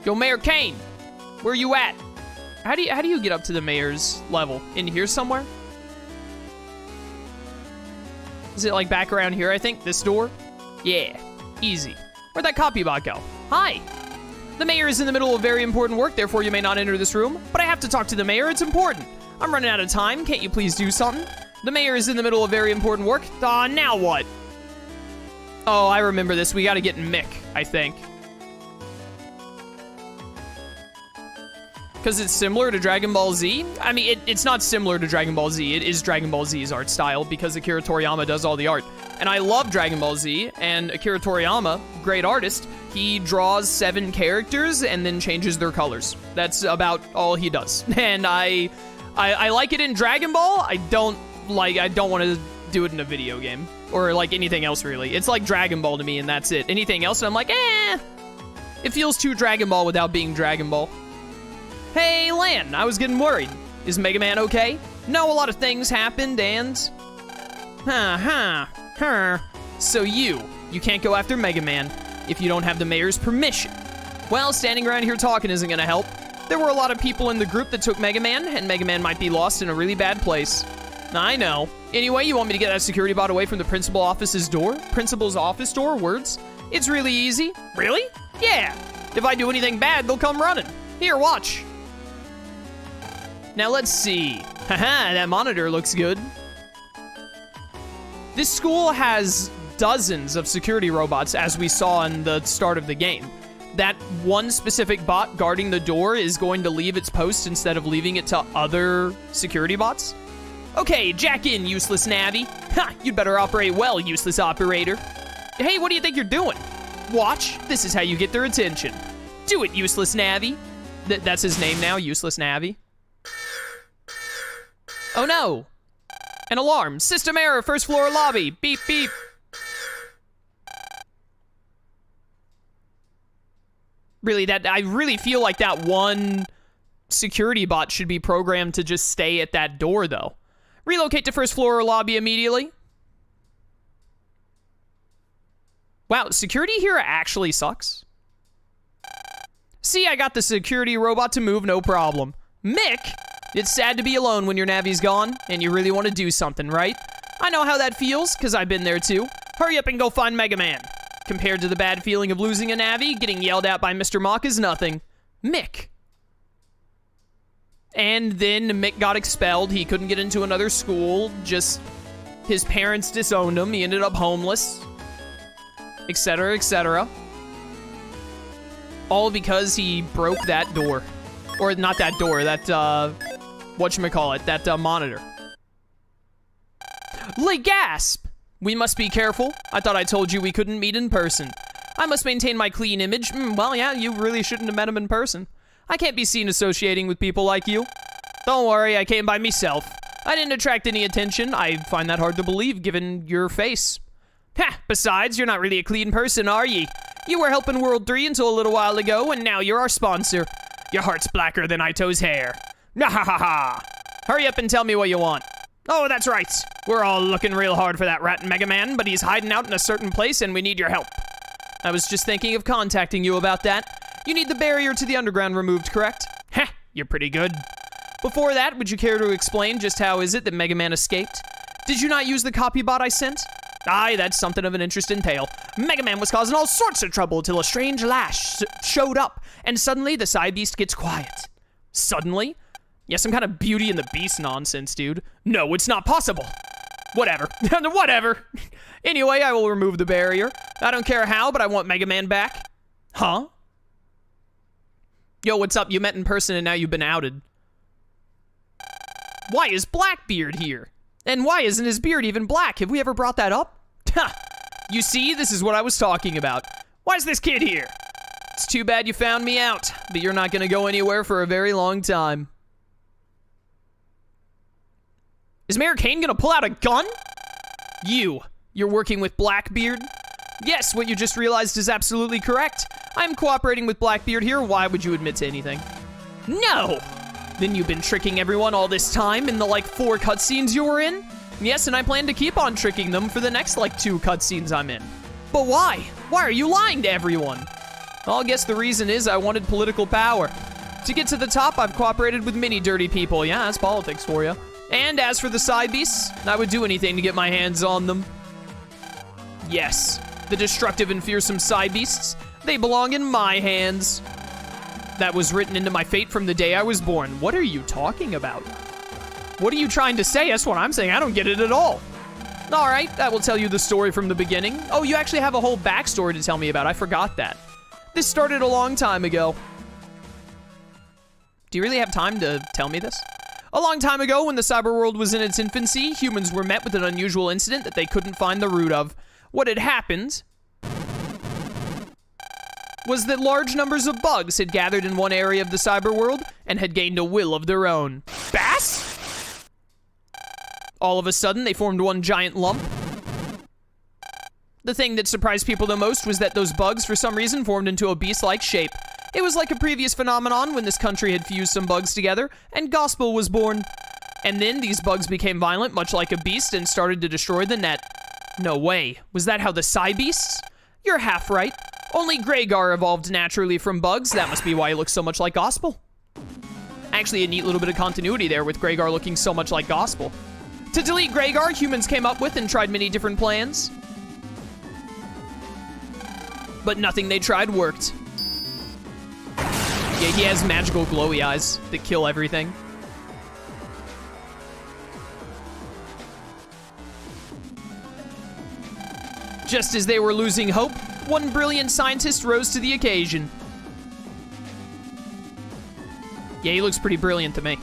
Yo, Mayor Cain, where you at? How do you get up to the mayor's level? In here somewhere? Is it like back around here, I think? This door? Yeah, easy. Where'd that copy bot go? Hi. The mayor is in the middle of very important work, therefore you may not enter this room. But I have to talk to the mayor, it's important. I'm running out of time, can't you please do something? The mayor is in the middle of very important work. Now what? Oh, I remember this. We gotta get Mick, I think. Because it's similar to Dragon Ball Z? I mean, it's not similar to Dragon Ball Z. It is Dragon Ball Z's art style because Akira Toriyama does all the art. And I love Dragon Ball Z, and Akira Toriyama, great artist, he draws 7 characters and then changes their colors. That's about all he does. And I like it in Dragon Ball. I don't want to do it in a video game. Or like anything else, really. It's like Dragon Ball to me, and that's it. Anything else, and I'm like, eh. It feels too Dragon Ball without being Dragon Ball. Hey, Lan, I was getting worried. Is Mega Man okay? No, a lot of things happened, and... So you can't go after Mega Man if you don't have the mayor's permission. Well, standing around here talking isn't gonna help. There were a lot of people in the group that took Mega Man, and Mega Man might be lost in a really bad place. I know. Anyway, you want me to get that security bot away from the principal's office door? Words? It's really easy. Really? Yeah. If I do anything bad, they'll come running. Here, watch. Now let's see. Haha, that monitor looks good. This school has dozens of security robots, as we saw in the start of the game. That one specific bot guarding the door is going to leave its post instead of leaving it to other security bots. Okay, jack in, useless navvy. Ha, you'd better operate well, useless operator. Hey, what do you think you're doing? Watch, this is how you get their attention. Do it, useless navvy. That's his name now, useless navvy. Oh no! An alarm. System error, first floor lobby. Beep, beep. Really, I really feel like that one security bot should be programmed to just stay at that door, though. Relocate to first floor lobby immediately. Wow, security here actually sucks. See, I got the security robot to move, no problem. Mick? It's sad to be alone when your Navi's gone, and you really want to do something, right? I know how that feels, because I've been there too. Hurry up and go find Mega Man. Compared to the bad feeling of losing a Navi, getting yelled at by Mr. Mock is nothing. Mick. And then Mick got expelled. He couldn't get into another school. Just his parents disowned him. He ended up homeless. Etc., etc. All because he broke that door. Or not that door, that, whatchamacallit, that monitor. Gasp! We must be careful. I thought I told you we couldn't meet in person. I must maintain my clean image. Well, yeah, you really shouldn't have met him in person. I can't be seen associating with people like you. Don't worry, I came by myself. I didn't attract any attention. I find that hard to believe, given your face. Ha! Besides, you're not really a clean person, are ye? You were helping World 3 until a little while ago, and now you're our sponsor. Your heart's blacker than Ito's hair. Nahahaha! Hurry up and tell me what you want. Oh, that's right. We're all looking real hard for that rat Mega Man, but he's hiding out in a certain place and we need your help. I was just thinking of contacting you about that. You need the barrier to the underground removed, correct? Heh, you're pretty good. Before that, would you care to explain just how is it that Mega Man escaped? Did you not use the copy bot I sent? Aye, that's something of an interesting tale. Mega Man was causing all sorts of trouble till a strange lash showed up, and suddenly the Cybeast gets quiet. Suddenly? Yeah, some kind of Beauty and the Beast nonsense, dude. No, it's not possible. Whatever. Whatever. Anyway, I will remove the barrier. I don't care how, but I want Mega Man back. Huh? Yo, what's up? You met in person and now you've been outed. Why is Blackbeard here? And why isn't his beard even black? Have we ever brought that up? Ha! You see, this is what I was talking about. Why's this kid here? It's too bad you found me out, but you're not gonna go anywhere for a very long time. Is Mayor Cain gonna pull out a gun? You're working with Blackbeard? Yes, what you just realized is absolutely correct. I'm cooperating with Blackbeard here. Why would you admit to anything? No! Then you've been tricking everyone all this time in the, 4 cutscenes you were in? Yes, and I plan to keep on tricking them for the next, 2 cutscenes I'm in. But why? Why are you lying to everyone? I'll guess the reason is I wanted political power. To get to the top, I've cooperated with many dirty people. Yeah, that's politics for you. And as for the Cybeasts, I would do anything to get my hands on them. Yes, the destructive and fearsome Cybeasts, they belong in my hands. That was written into my fate from the day I was born. What are you talking about? What are you trying to say? That's what I'm saying. I don't get it at all. All right, that will tell you the story from the beginning. Oh, you actually have a whole backstory to tell me about. I forgot that. This started a long time ago. Do you really have time to tell me this? A long time ago, when the cyber world was in its infancy, humans were met with an unusual incident that they couldn't find the root of. What had happened was that large numbers of bugs had gathered in one area of the cyber world and had gained a will of their own. Bass? All of a sudden, they formed one giant lump. The thing that surprised people the most was that those bugs, for some reason, formed into a beast-like shape. It was like a previous phenomenon when this country had fused some bugs together, and gospel was born. And then these bugs became violent, much like a beast, and started to destroy the net. No way. Was that how the Cybeasts? You're half right. Only Gregar evolved naturally from bugs. That must be why he looks so much like gospel. Actually, a neat little bit of continuity there with Gregar looking so much like gospel. To delete Gregar, humans came up with and tried many different plans. But nothing they tried worked. Yeah, he has magical glowy eyes that kill everything. Just as they were losing hope, one brilliant scientist rose to the occasion. Yeah, he looks pretty brilliant to me.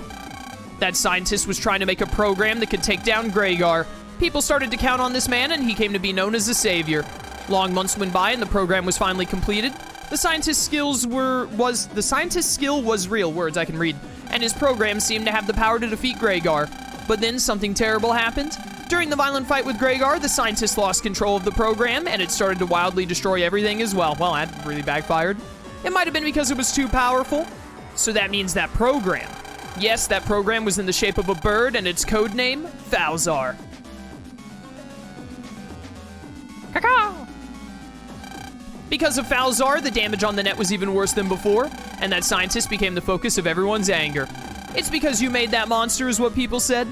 That scientist was trying to make a program that could take down Gregar. People started to count on this man, and he came to be known as the savior. Long months went by, and the program was finally completed. The scientist's skill was real, words I can read, and his program seemed to have the power to defeat Gregar. But then something terrible happened. During the violent fight with Gregar, the scientist lost control of the program, and it started to wildly destroy everything as well. Well, that really backfired. It might have been because it was too powerful. So that means that program. Yes, that program was in the shape of a bird, and its code name, Falzar. Caca! Because of Falzar, the damage on the net was even worse than before, and that scientist became the focus of everyone's anger. It's because you made that monster, is what people said.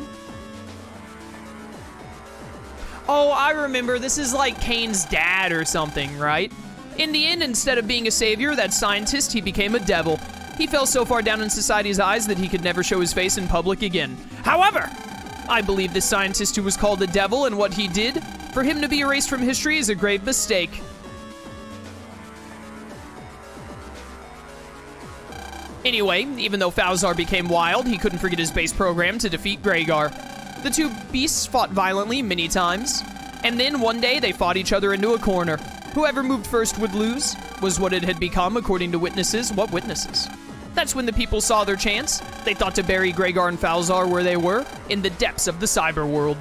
Oh, I remember. This is like Cain's dad or something, right? In the end, instead of being a savior, that scientist, he became a devil. He fell so far down in society's eyes that he could never show his face in public again. However, I believe this scientist who was called the devil and what he did, for him to be erased from history is a grave mistake. Anyway, even though Falzar became wild, he couldn't forget his base program to defeat Gregar. The two beasts fought violently many times, and then one day they fought each other into a corner. Whoever moved first would lose, was what it had become according to witnesses. What witnesses? That's when the people saw their chance. They thought to bury Gregar and Falzar where they were, in the depths of the cyber world.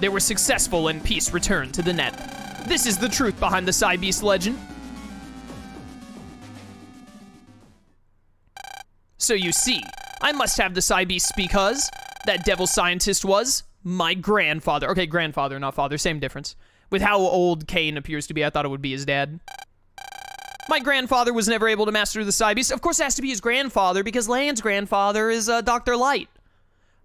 They were successful and peace returned to the net. This is the truth behind the Cybeast legend. So you see, I must have the Cybeasts because that devil scientist was my grandfather. Okay, grandfather, not father, same difference. With how old Cain appears to be, I thought it would be his dad. My grandfather was never able to master the Cybeasts. Of course it has to be his grandfather because Land's grandfather is Dr. Light.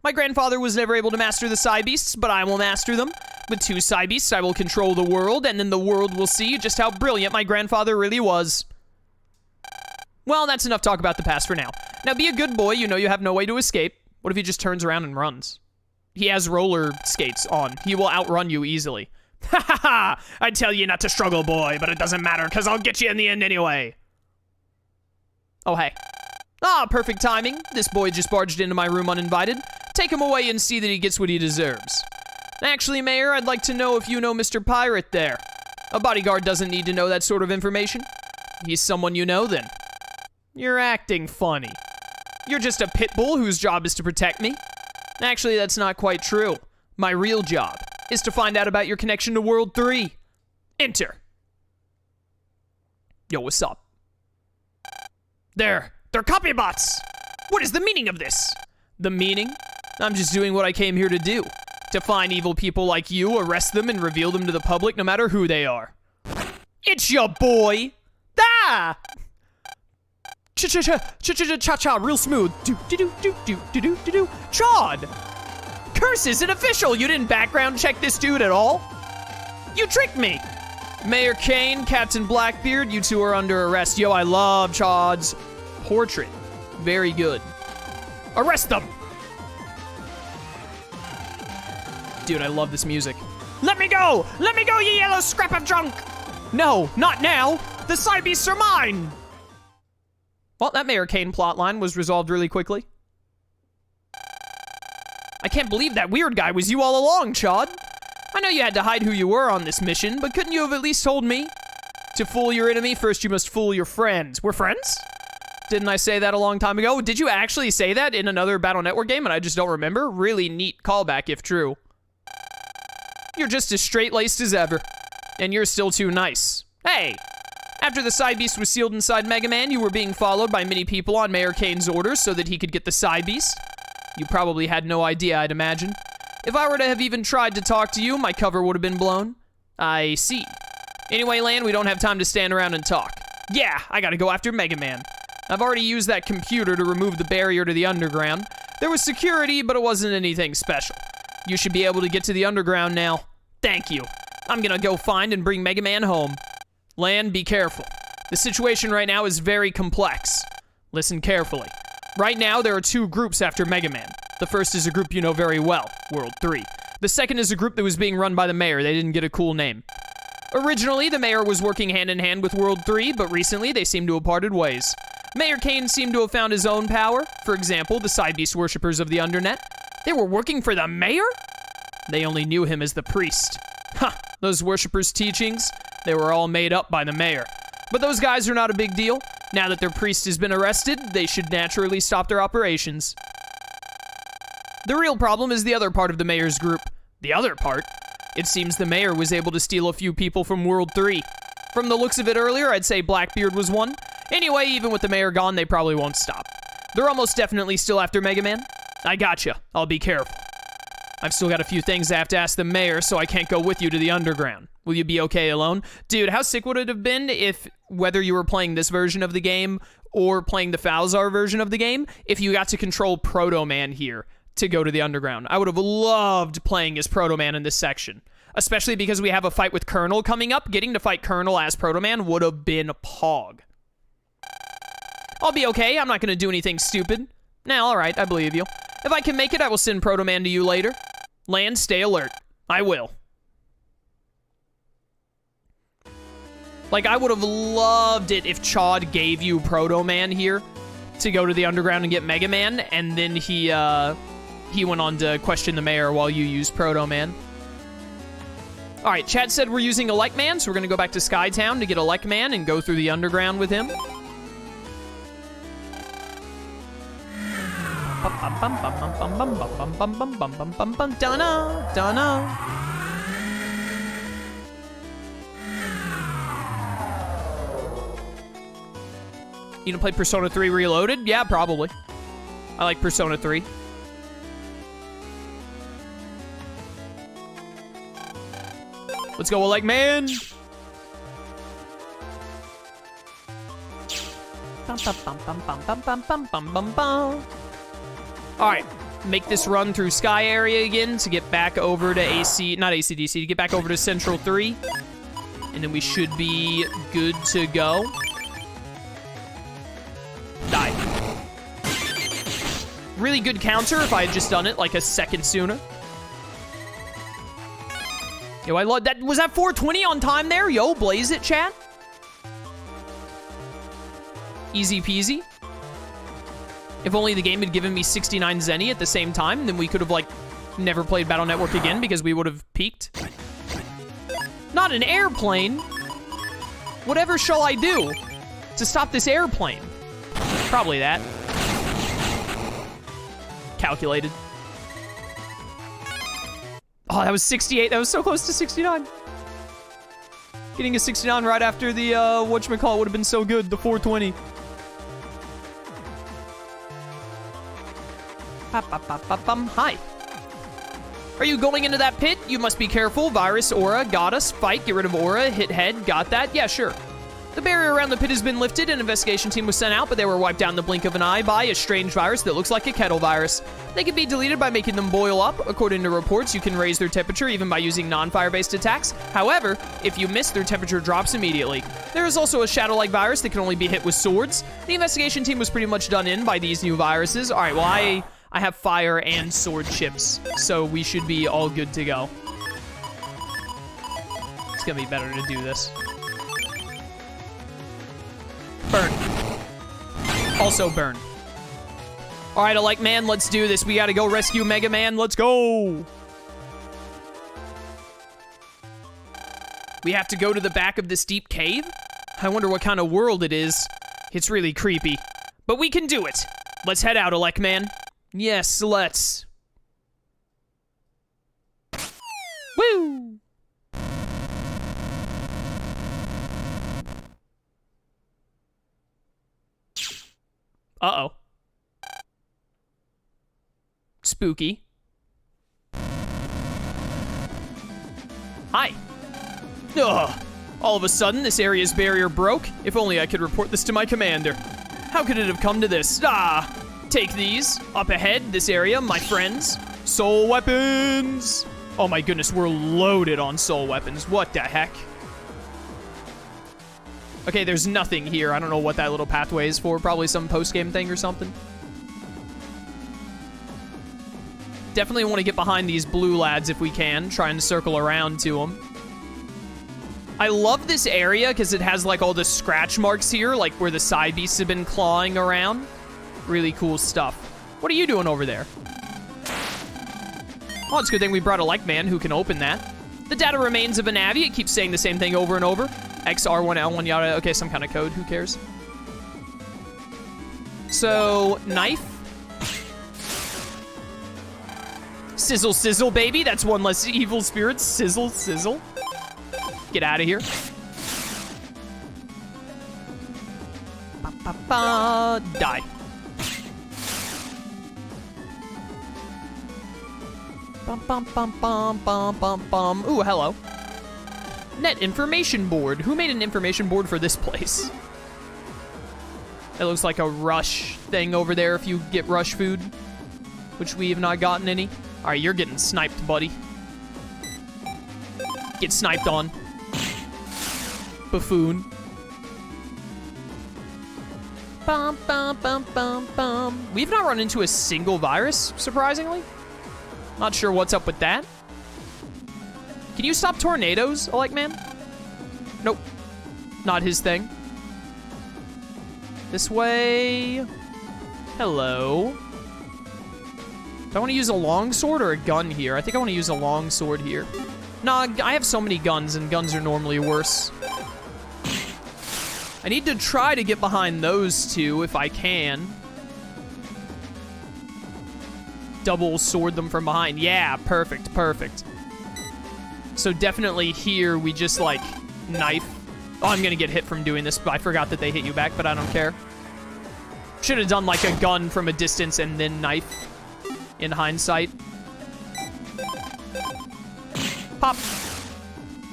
My grandfather was never able to master the Cybeasts, but I will master them. With 2 Cybeasts, I will control the world, and then the world will see just how brilliant my grandfather really was. Well, that's enough talk about the past for now. Now be a good boy, you know you have no way to escape. What if he just turns around and runs? He has roller skates on. He will outrun you easily. Ha ha ha! I tell you not to struggle, boy, but it doesn't matter, because I'll get you in the end anyway. Oh, hey. Ah, perfect timing. This boy just barged into my room uninvited. Take him away and see that he gets what he deserves. Actually, Mayor, I'd like to know if you know Mr. Pirate there. A bodyguard doesn't need to know that sort of information. He's someone you know, then. You're acting funny. You're just a pit bull whose job is to protect me. Actually, that's not quite true. My real job is to find out about your connection to World 3. Enter. Yo, what's up? They're copybots! What is the meaning of this? The meaning? I'm just doing what I came here to do. To find evil people like you, arrest them, and reveal them to the public no matter who they are. It's your boy. Ah! Cha-cha-cha, real smooth. Do-do-do-do-do-do-do-do. Chad! Curses, it official! You didn't background check this dude at all? You tricked me! Mayor Cain, Captain Blackbeard, you two are under arrest. Yo, I love Chad's portrait. Very good. Arrest them! Dude, I love this music. Let me go! Let me go, you yellow scrap of junk! No, not now! The Cybeasts are mine! Well, that Mayor Cain plotline was resolved really quickly. I can't believe that weird guy was you all along, Chad. I know you had to hide who you were on this mission, but couldn't you have at least told me? To fool your enemy, first you must fool your friends. We're friends? Didn't I say that a long time ago? Did you actually say that in another Battle Network game and I just don't remember? Really neat callback if true. You're just as straight-laced as ever. And you're still too nice. Hey! After the Cybeast was sealed inside Mega Man, you were being followed by many people on Mayor Cain's orders so that he could get the Cybeast. You probably had no idea, I'd imagine. If I were to have even tried to talk to you, my cover would have been blown. I see. Anyway, Lan, we don't have time to stand around and talk. Yeah, I gotta go after Mega Man. I've already used that computer to remove the barrier to the underground. There was security, but it wasn't anything special. You should be able to get to the underground now. Thank you. I'm gonna go find and bring Mega Man home. Lan, be careful. The situation right now is very complex. Listen carefully. Right now, there are two groups after Mega Man. The first is a group you know very well, World 3. The second is a group that was being run by the mayor. They didn't get a cool name. Originally, the mayor was working hand in hand with World 3, but recently they seem to have parted ways. Mayor Cain seemed to have found his own power. For example, the Cybeast worshippers of the Undernet. They were working for the mayor? They only knew him as the priest. Huh, those worshippers' teachings, they were all made up by the mayor. But those guys are not a big deal. Now that their priest has been arrested, they should naturally stop their operations. The real problem is the other part of the mayor's group. The other part? It seems the mayor was able to steal a few people from World 3. From the looks of it earlier, I'd say Blackbeard was one. Anyway, even with the mayor gone, they probably won't stop. They're almost definitely still after Mega Man. I gotcha. I'll be careful. I've still got a few things I have to ask the mayor, so I can't go with you to the underground. Will you be okay alone? Dude, how sick would it have been if, whether you were playing this version of the game or playing the Falzar version of the game, if you got to control Proto Man here to go to the underground? I would have loved playing as Proto Man in this section. Especially because we have a fight with Colonel coming up. Getting to fight Colonel as Proto Man would have been pog. I'll be okay. I'm not going to do anything stupid. Nah, alright, I believe you. If I can make it, I will send Proto Man to you later. Lan, stay alert. I will. Like, I would have loved it if Chad gave you Proto Man here to go to the underground and get Mega Man, and then he went on to question the mayor while you used Proto Man. Alright, Chad said we're using a Like Man, so we're gonna go back to Skytown to get a Like Man and go through the underground with him. Donna, Donna. You gonna play Persona 3 Reloaded? Yeah, probably. I like Persona 3. Let's go, Like Man. Alright, make this run through Sky Area again to get back over to not ACDC, to get back over to Central 3. And then we should be good to go. Die. Really good counter if I had just done it like a second sooner. Yo, I love that. Was that 420 on time there? Yo, blaze it, chat. Easy peasy. If only the game had given me 69 Zenny at the same time, then we could have, like, never played Battle Network again because we would have peaked. Not an airplane. Whatever shall I do to stop this airplane? Probably that. Calculated. Oh, that was 68. That was so close to 69. Getting a 69 right after the, whatchamacallit would have been so good. The 420. Hi. Are you going into that pit? You must be careful. Virus, aura, got us. Fight, get rid of aura, hit head, got that. Yeah, sure. The barrier around the pit has been lifted. An investigation team was sent out, but they were wiped out in the blink of an eye by a strange virus that looks like a kettle virus. They can be deleted by making them boil up. According to reports, you can raise their temperature even by using non-fire-based attacks. However, if you miss, their temperature drops immediately. There is also a shadow-like virus that can only be hit with swords. The investigation team was pretty much done in by these new viruses. All right, well, I have fire and sword chips, so we should be all good to go. It's gonna be better to do this. Burn. Also burn. All right, Alike Man, let's do this. We gotta go rescue Mega Man. Let's go. We have to go to the back of this deep cave? I wonder what kind of world it is. It's really creepy. But we can do it. Let's head out, Alike Man. Yes, let's. Woo! Uh-oh. Spooky. Hi. Ugh. All of a sudden, this area's barrier broke. If only I could report this to my commander. How could it have come to this? Ah! Take these. Up ahead, this area, my friends. Soul weapons! Oh my goodness, we're loaded on soul weapons. What the heck? Okay, there's nothing here. I don't know what that little pathway is for. Probably some post-game thing or something. Definitely want to get behind these blue lads if we can. Trying to circle around to them. I love this area because it has like all the scratch marks here, like where the Cybeasts have been clawing around. Really cool stuff. What are you doing over there? Oh, it's a good thing we brought a Like Man who can open that. The data remains of a Navi. It keeps saying the same thing over and over. XR1L1 yada. Okay, some kind of code. Who cares? So, knife. Sizzle, sizzle, baby. That's one less evil spirit. Sizzle, sizzle. Get out of here. Ba, ba, ba. Die. Bum, bum, bum, bum, bum, bum, bum. Ooh, hello. Net information board. Who made an information board for this place? It looks like a rush thing over there if you get rush food, which we have not gotten any. All right, you're getting sniped, buddy. Get sniped on. Buffoon. Bum, bum, bum, bum, bum. We've not run into a single virus, surprisingly. Not sure what's up with that. Can you stop tornadoes, Alike Man? Nope. Not his thing. This way. Hello. Do I want to use a longsword or a gun here? I think I want to use a longsword here. Nah, I have so many guns, and guns are normally worse. I need to try to get behind those two if I can. Double sword them from behind. Yeah, perfect, perfect. So definitely here we just like knife. Oh, I'm gonna get hit from doing this, but I forgot that they hit you back, but I don't care. Should have done like a gun from a distance and then knife in hindsight. Pop.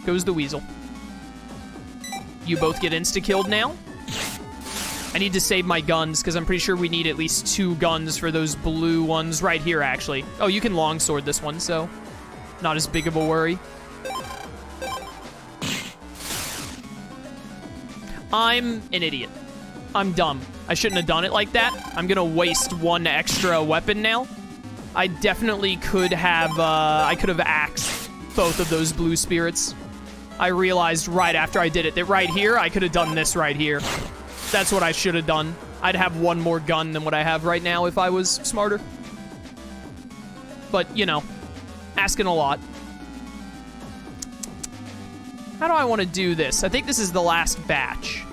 Goes the weasel. You both get insta-killed now. I need to save my guns, because I'm pretty sure we need at least 2 guns for those blue ones right here, actually. Oh, you can longsword this one, so not as big of a worry. I'm an idiot. I'm dumb. I shouldn't have done it like that. I'm going to waste 1 extra weapon now. I definitely could have, I could have axed both of those blue spirits. I realized right after I did it that right here, I could have done this right here. That's what I should have done. I'd have 1 more gun than what I have right now if I was smarter. But, you know, asking a lot. How do I want to do this? I think this is the last batch.